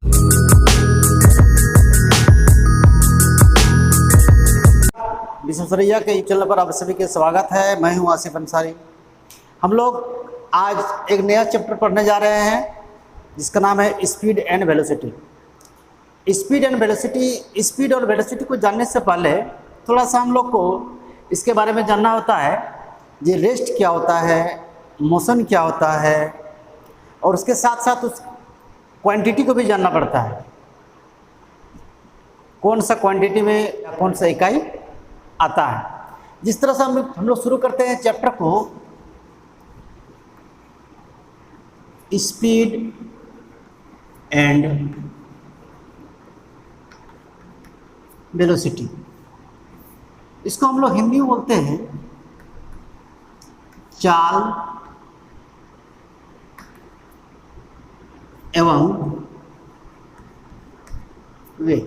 विश्वेश्वरैया के YouTube channel पर आप सभी के स्वागत है। मैं हूं आसिफ अंसारी। हम लोग आज एक नया चैप्टर पढ़ने जा रहे हैं जिसका नाम है speed and velocity. Speed and velocity, speed और वेलोसिटी को जानने से पहले थोड़ा सा हम लोग को इसके बारे में जानना होता है। ये रेस्ट क्या होता है, मोशन क्या होता है, और उसके साथ साथ उस क्वांटिटी को भी जानना पड़ता है। कौन सा क्वांटिटी में कौन सा इकाई आता है। जिस तरह से हम लोग शुरू करते हैं चैप्टर को, स्पीड एंड वेलोसिटी। इसको हम लोग हिंदी में बोलते हैं चाल एवं वेग।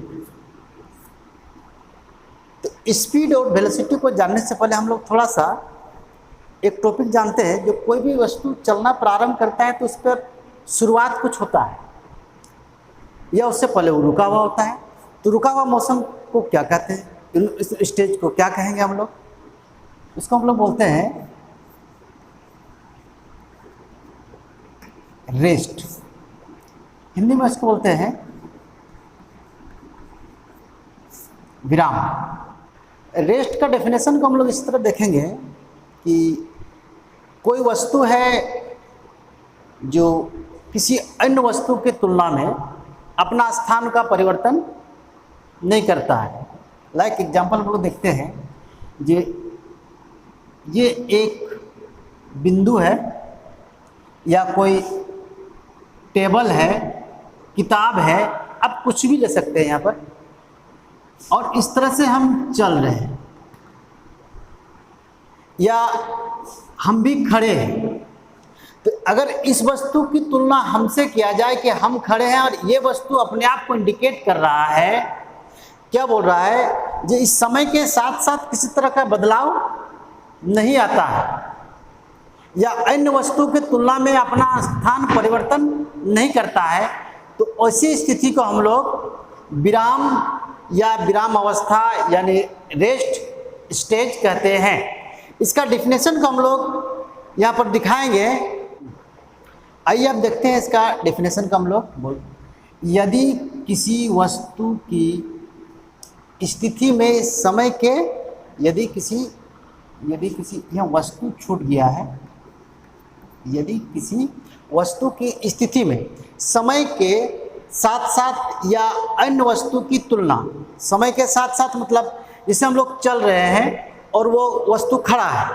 तो स्पीड और वेलोसिटी को जानने से पहले हम लोग थोड़ा सा एक टॉपिक जानते हैं। जो कोई भी वस्तु चलना प्रारंभ करता है तो उस पर शुरुआत कुछ होता है या उससे पहले वो रुका हुआ होता है। तो रुका हुआ मोशन को क्या कहते हैं, इस स्टेज को क्या कहेंगे हम लोग? उसको हम लोग बोलते हैं रेस्ट। हिंदी में इसको बोलते हैं विराम। रेस्ट का डेफिनेशन को हम लोग इस तरह देखेंगे कि कोई वस्तु है जो किसी अन्य वस्तु की तुलना में अपना स्थान का परिवर्तन नहीं करता है। लाइक एग्जांपल हम लोग देखते हैं, ये एक बिंदु है या कोई टेबल है, किताब है, आप कुछ भी ले सकते हैं यहाँ पर, और इस तरह से हम चल रहे हैं या हम भी खड़े हैं। तो अगर इस वस्तु की तुलना हमसे किया जाए कि हम खड़े हैं और ये वस्तु अपने आप को इंडिकेट कर रहा है, क्या बोल रहा है, जो इस समय के साथ साथ किसी तरह का बदलाव नहीं आता है या अन्य वस्तु की तुलना में अपना स्थान परिवर्तन नहीं करता है, तो ऐसी स्थिति को हम लोग विराम या विराम अवस्था यानी रेस्ट स्टेज कहते हैं। इसका डेफिनेशन को हम लोग यहाँ पर दिखाएंगे। आइए आप देखते हैं इसका डेफिनेशन का हम लोग। यदि किसी वस्तु की स्थिति में समय के यदि किसी यह वस्तु छूट गया है, यदि किसी वस्तु की स्थिति में समय के साथ साथ या अन्य वस्तु की तुलना, समय के साथ साथ मतलब जैसे हम लोग चल रहे हैं और वो वस्तु खड़ा है,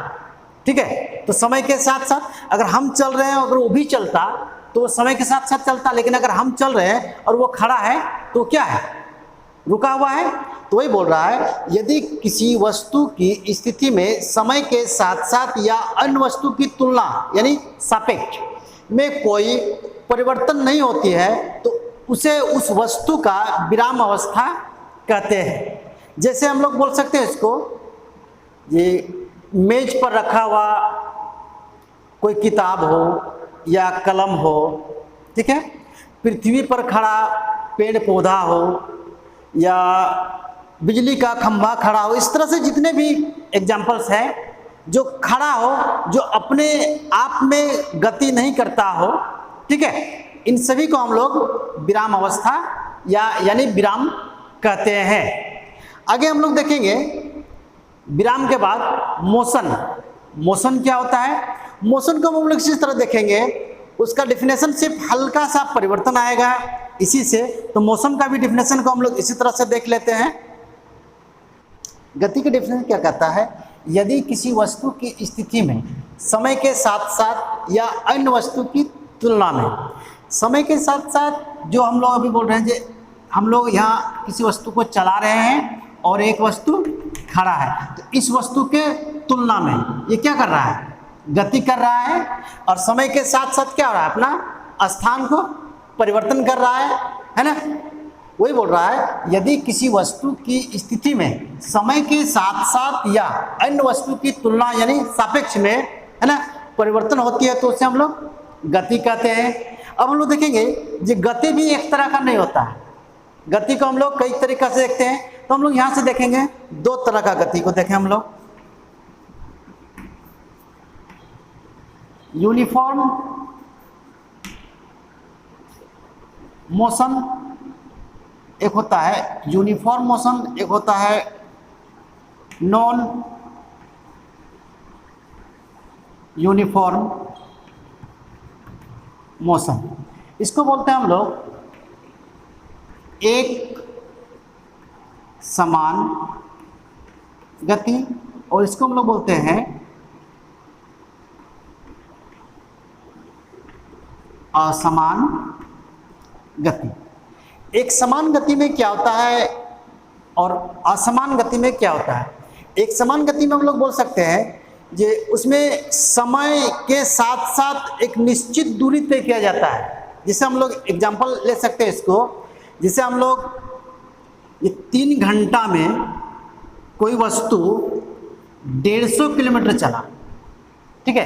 ठीक है, तो समय के साथ साथ अगर हम चल रहे हैं, अगर वो भी चलता तो वो समय के साथ साथ चलता, लेकिन अगर हम चल रहे हैं और वो खड़ा है तो क्या है, रुका हुआ है। तो वही बोल रहा है, यदि किसी वस्तु की स्थिति में समय के साथ साथ या अन्य वस्तु की तुलना यानी सापेक्ष में कोई परिवर्तन नहीं होती है तो उसे उस वस्तु का विराम अवस्था कहते हैं। जैसे हम लोग बोल सकते हैं इसको, ये मेज पर रखा हुआ कोई किताब हो या कलम हो, ठीक है, पृथ्वी पर खड़ा पेड़ पौधा हो या बिजली का खंभा खड़ा हो, इस तरह से जितने भी एग्जाम्पल्स हैं, जो खड़ा हो, जो अपने आप में गति नहीं करता हो, ठीक है, इन सभी को हम लोग विराम अवस्था यानी विराम कहते हैं। आगे हम लोग देखेंगे विराम के बाद मोशन क्या होता है। मोशन को हम लोग इसी तरह देखेंगे, उसका डेफिनेशन सिर्फ हल्का सा परिवर्तन आएगा इसी से। तो मोशन का भी डेफिनेशन को हम लोग इसी तरह से देख लेते हैं। गति के डेफिनेशन क्या कहता है, यदि किसी वस्तु की स्थिति में समय के साथ साथ या अन्य वस्तु की तुलना में, समय के साथ साथ जो हम लोग अभी बोल रहे हैं, जो हम लोग यहाँ किसी वस्तु को चला रहे हैं और एक वस्तु खड़ा है, तो इस वस्तु के तुलना में ये क्या कर रहा है, गति कर रहा है, और समय के साथ साथ क्या हो रहा है, अपना स्थान को परिवर्तन कर रहा है ना। वही बोल रहा है, यदि किसी वस्तु की स्थिति में समय के साथ साथ या अन्य वस्तु की तुलना यानी सापेक्ष में, है ना, परिवर्तन होती है तो उसे हम लोग गति कहते हैं। अब हम लोग देखेंगे कि गति भी एक तरह का नहीं होता है। गति को हम लोग कई तरीक़ा से देखते हैं। तो हम लोग यहाँ से देखेंगे दो तरह का गति को देखें हम लोग। यूनिफॉर्म मोशन एक होता है, यूनिफॉर्म मोशन एक होता है नॉन यूनिफॉर्म मोशन। इसको बोलते हैं हम लोग एक समान गति, और इसको हम लोग बोलते हैं असमान गति। एक समान गति में क्या होता है और असमान गति में क्या होता है? एक समान गति में हम लोग बोल सकते हैं जे उसमें समय के साथ साथ एक निश्चित दूरी तय किया जाता है। जिसे हम लोग एग्जांपल ले सकते हैं इसको, जिसे हम लोग ये 3 घंटा में कोई वस्तु 150 किलोमीटर चला, ठीक है,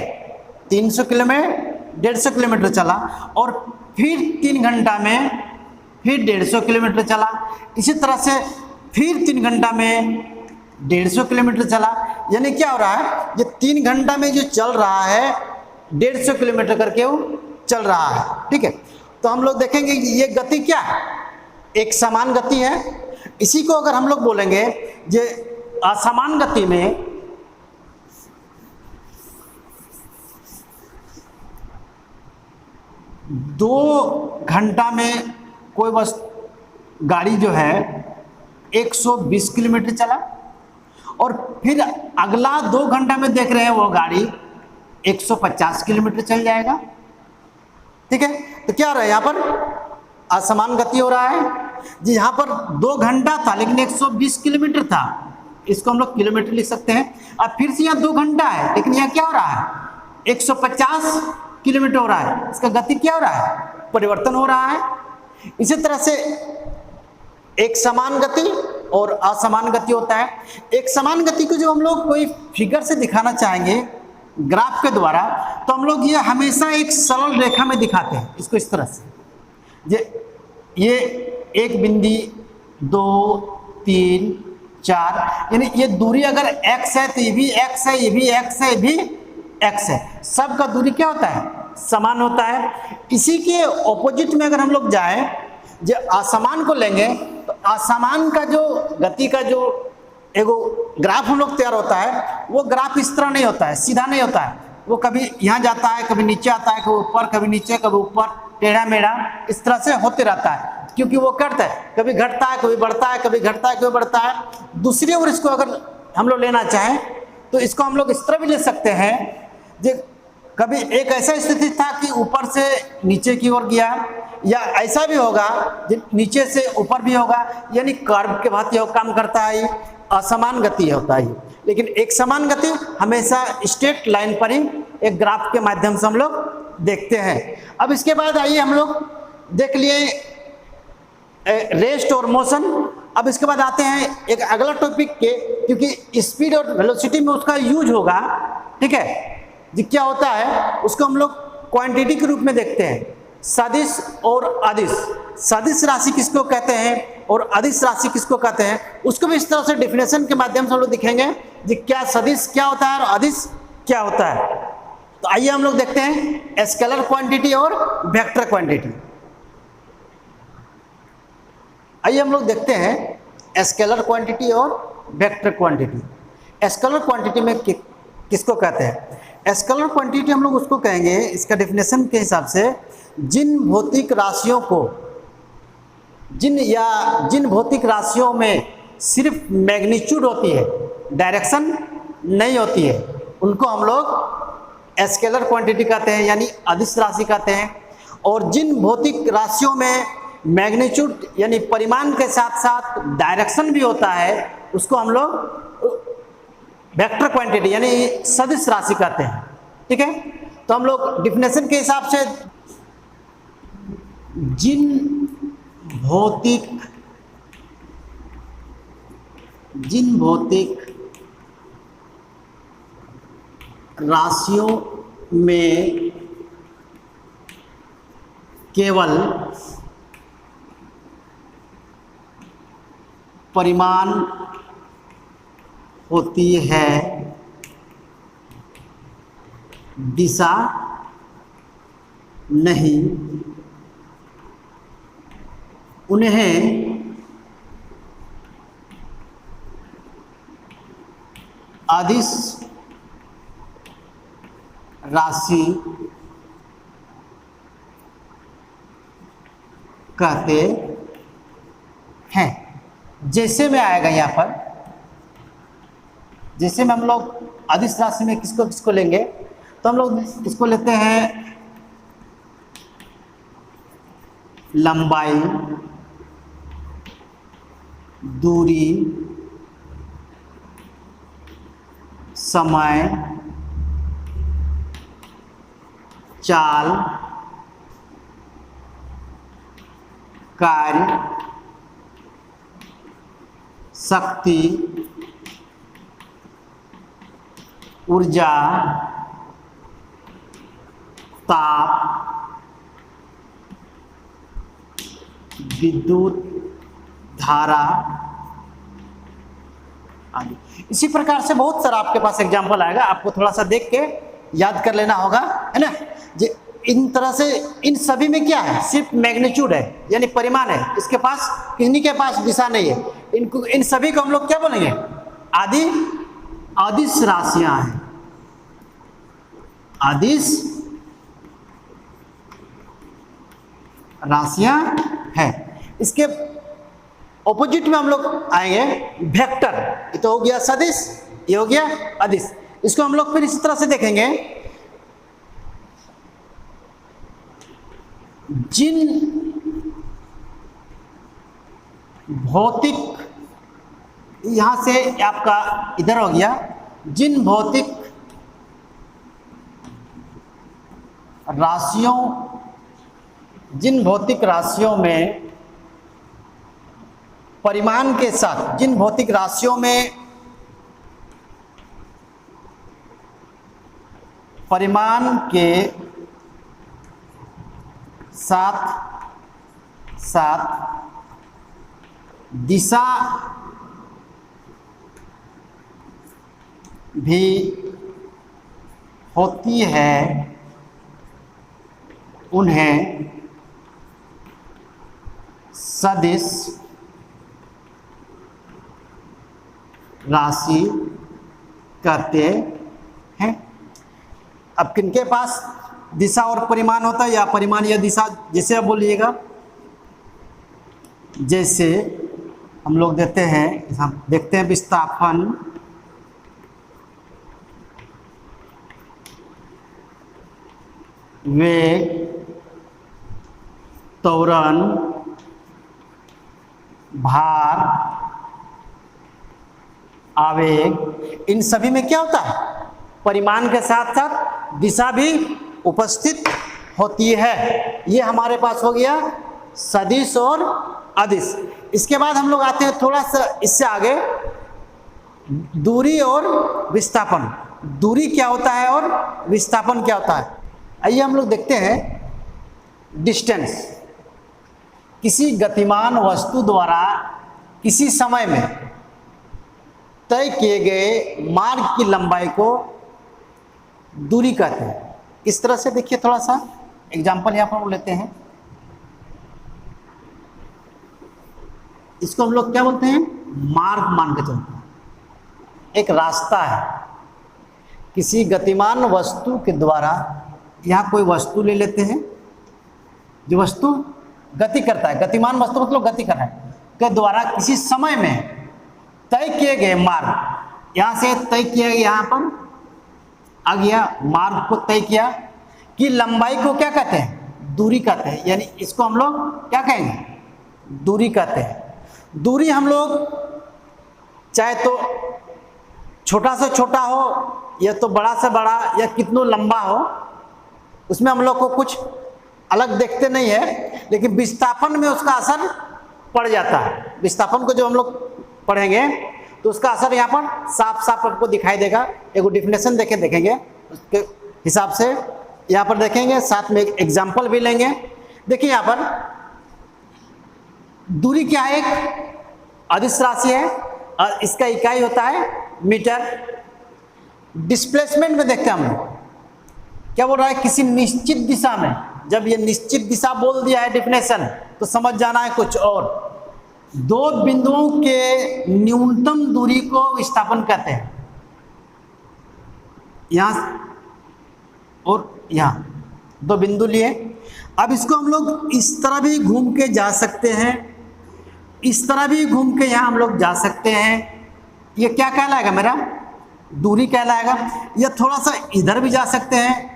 300 किलोमीटर 150 किलोमीटर चला, और फिर 3 घंटा में फिर 150 किलोमीटर चला, इसी तरह से फिर 3 घंटा में 150 किलोमीटर चला। यानी क्या हो रहा है, ये 3 घंटा में जो चल रहा है 150 किलोमीटर करके वो चल रहा है, ठीक है। तो हम लोग देखेंगे कि ये गति क्या है, एक समान गति है। इसी को अगर हम लोग बोलेंगे जे असमान गति में दो घंटा में कोई बस गाड़ी जो है 120 किलोमीटर चला, और फिर अगला 2 घंटा में देख रहे हैं वो गाड़ी 150 किलोमीटर चल जाएगा, ठीक है। तो क्या हो रहा है, यहाँ पर असमान गति हो रहा है जी। यहाँ पर 2 घंटा था लेकिन 120 किलोमीटर था, इसको हम लोग किलोमीटर लिख सकते हैं। अब फिर से यहाँ 2 घंटा है लेकिन यहाँ क्या हो रहा है, 150 किलोमीटर हो रहा है। इसका गति क्या हो रहा है, परिवर्तन हो रहा है। इसी तरह से एक समान गति और असमान गति होता है। एक समान गति को जो हम लोग कोई फिगर से दिखाना चाहेंगे ग्राफ के द्वारा, तो हम लोग ये हमेशा एक सरल रेखा में दिखाते हैं इसको इस तरह से। ये 1 बिंदी 2 3 4, यानी ये दूरी अगर x है तो ये भी x है, ये भी x है, ये भी x है। सबका दूरी क्या होता है, समान होता है। इसी के ऑपोजिट में अगर हम लोग जाएं, जो असमान को लेंगे, तो असमान का जो गति का जो एगो ग्राफ हम लोग तैयार होता है, वो ग्राफ इस तरह नहीं होता है, सीधा नहीं होता है। वो कभी यहाँ जाता है, कभी नीचे आता है, कभी ऊपर, कभी नीचे, कभी ऊपर, टेढ़ा मेढ़ा इस तरह से होते रहता है, क्योंकि वो करता है, कभी घटता है, कभी बढ़ता है, कभी घटता है, कभी बढ़ता है। दूसरी ओर इसको अगर हम लोग लेना चाहें तो इसको हम लोग इस तरह भी ले सकते हैं, जो कभी एक ऐसा स्थिति था कि ऊपर से नीचे की ओर गया, या ऐसा भी होगा नीचे से ऊपर भी होगा, यानी कर्व के भांति काम करता है। असमान गति होता है, लेकिन एक समान गति हमेशा स्ट्रेट लाइन पर ही एक ग्राफ के माध्यम से हम लोग देखते हैं। अब इसके बाद आइए हम लोग देख लिए रेस्ट और मोशन। अब इसके बाद आते हैं एक अगला टॉपिक के, क्योंकि स्पीड और वेलोसिटी में उसका यूज होगा, ठीक है जी। क्या होता है उसको हम लोग क्वांटिटी के रूप में देखते हैं, सदिश और अदिश। सदिश राशि किसको कहते हैं और अदिश राशि किसको कहते हैं, उसको भी इस तरह से डेफिनेशन के माध्यम से हम लोग दिखेंगे जी, क्या सदिश क्या होता है और अदिश क्या होता है। तो आइए हम लोग देखते हैं स्केलर क्वांटिटी और वेक्टर क्वांटिटी। आइए हम लोग देखते हैं स्केलर क्वांटिटी और वेक्टर क्वांटिटी। स्केलर क्वांटिटी में किसको कहते हैं, स्केलर क्वांटिटी हम लोग उसको कहेंगे, इसका डेफिनेशन के हिसाब से, जिन भौतिक राशियों को जिन भौतिक राशियों में सिर्फ मैग्नीट्यूड होती है, डायरेक्शन नहीं होती है, उनको हम लोग स्केलर क्वांटिटी कहते हैं, यानी अदिश राशि कहते हैं। और जिन भौतिक राशियों में मैग्नीट्यूड यानी परिमाण के साथ साथ डायरेक्शन भी होता है, उसको हम लोग वेक्टर क्वांटिटी यानी सदिश राशि कहते हैं, ठीक है। तो हम लोग डिफिनेशन के हिसाब से जिन भौतिक राशियों में केवल परिमाण होती है, दिशा नहीं। उन्हें अदिश राशि कहते हैं। जैसे में आएगा यहाँ पर, जैसे में हम लोग अदिश राशि में किसको किसको लेंगे, तो हम लोग इसको लेते हैं लंबाई, दूरी, समय, चाल, कार्य, शक्ति, ऊर्जा, ताप, विद्युत धारा आदि। इसी प्रकार से बहुत सारा आपके पास एग्जाम्पल आएगा, आपको थोड़ा सा देख के याद कर लेना होगा, है ना। इन तरह से इन सभी में क्या है, सिर्फ मैग्नीट्यूड है, यानी परिमाण है। इसके पास, किन्हीं के पास दिशा नहीं है। इनको, इन सभी को हम लोग क्या बोलेंगे, अदिश राशियां हैं, अदिश राशियां हैं। इसके ऑपोजिट में हम लोग आएंगे वेक्टर। ये तो हो गया सदिश, ये हो गया अदिश। इसको हम लोग फिर इसी तरह से देखेंगे, जिन भौतिक, यहां से आपका इधर हो गया, जिन भौतिक राशियों में परिमाण के साथ, जिन भौतिक राशियों में परिमाण के साथ साथ दिशा भी होती है, उन्हें सदिश राशि कहते हैं। अब किनके पास दिशा और परिमाण होता है, या परिमाण या दिशा, जैसे आप बोलिएगा। जैसे हम लोग देते हैं, हम देखते हैं विस्थापन, वेग, त्वरण, भार, आवेग। इन सभी में क्या होता है, परिमाण के साथ साथ दिशा भी उपस्थित होती है। ये हमारे पास हो गया सदिश और अदिश। इसके बाद हम लोग आते हैं थोड़ा सा इससे आगे, दूरी और विस्थापन। दूरी क्या होता है और विस्थापन क्या होता है, आइए हम लोग देखते हैं। डिस्टेंस, किसी गतिमान वस्तु द्वारा किसी समय में तय किए गए मार्ग की लंबाई को दूरी कहते हैं। इस तरह से देखिए, थोड़ा सा एग्जाम्पल यहाँ पर लेते हैं। इसको हम लोग क्या बोलते हैं, मार्ग मान के चलते हैं। एक रास्ता है, किसी गतिमान वस्तु के द्वारा, यहाँ कोई वस्तु ले लेते हैं, जो वस्तु गति करता है, गतिमान वस्तु मतलब गति कर रहा है, के द्वारा किसी समय में तय किए गए मार्ग, यहाँ से तय किया गया, यहाँ पर आ गया, मार्ग को तय किया कि लंबाई को क्या कहते हैं, दूरी कहते हैं। यानी इसको हम लोग क्या कहेंगे, दूरी कहते हैं। दूरी हम लोग चाहे तो छोटा से छोटा हो या तो बड़ा से बड़ा या कितना लंबा हो, उसमें हम लोग को कुछ अलग देखते नहीं है, लेकिन विस्थापन में उसका असर पड़ जाता है। विस्थापन को जो हम लोग पढ़ेंगे तो उसका असर यहाँ पर साफ साफ आपको दिखाई देगा। एक डिफिनेशन देखेंगे उसके हिसाब से यहाँ पर देखेंगे, साथ में एक एग्जाम्पल भी लेंगे। देखिए यहां पर दूरी क्या है, एक अदिश राशि है और इसका इकाई होता है मीटर। डिस्प्लेसमेंट में देखते हैं हम लोग क्या बोल रहा है, किसी निश्चित दिशा में। जब ये निश्चित दिशा बोल दिया है डेफिनेशन तो समझ जाना है कुछ और। दो बिंदुओं के न्यूनतम दूरी को विस्थापन कहते हैं, यहां और यहां दो बिंदु लिए। अब इसको हम लोग इस तरह भी घूम के जा सकते हैं, इस तरह भी घूम के यहां हम लोग जा सकते हैं। ये क्या कहलाएगा, मेरा दूरी कहलाएगा। या थोड़ा सा इधर भी जा सकते हैं,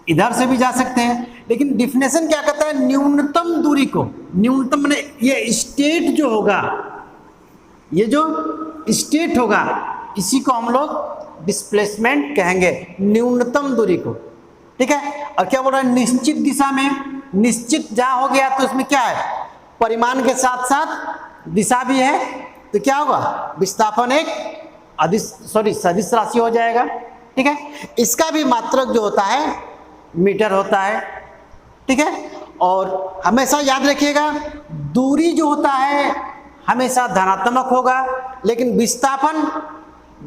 इधर से भी जा सकते हैं। लेकिन डिफिनेशन क्या कहता है, न्यूनतम दूरी को, न्यूनतम माने ये स्टेट जो होगा, ये जो स्टेट होगा इसी को हम लोग डिस्प्लेसमेंट कहेंगे, न्यूनतम दूरी को। ठीक है। और क्या बोल रहा है, निश्चित दिशा में, निश्चित जहां हो गया तो उसमें क्या है, परिमाण के साथ साथ दिशा भी है, तो क्या होगा, विस्थापन एक सदिश राशि हो जाएगा। ठीक है। इसका भी मात्रक जो होता है मीटर होता है। ठीक है। और हमेशा याद रखिएगा दूरी जो होता है हमेशा धनात्मक होगा, लेकिन विस्थापन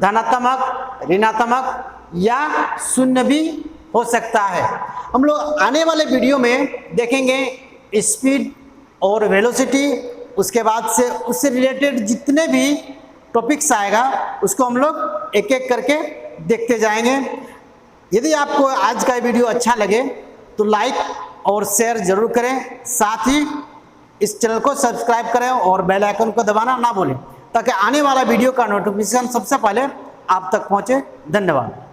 धनात्मक, ऋणात्मक या शून्य भी हो सकता है। हम लोग आने वाले वीडियो में देखेंगे स्पीड और वेलोसिटी, उसके बाद से उससे रिलेटेड जितने भी टॉपिक्स आएगा उसको हम लोग एक एक करके देखते जाएंगे। यदि आपको आज का वीडियो अच्छा लगे तो लाइक और शेयर जरूर करें, साथ ही इस चैनल को सब्सक्राइब करें और बेल आइकन को दबाना ना भूलें, ताकि आने वाला वीडियो का नोटिफिकेशन सबसे पहले आप तक पहुंचे। धन्यवाद।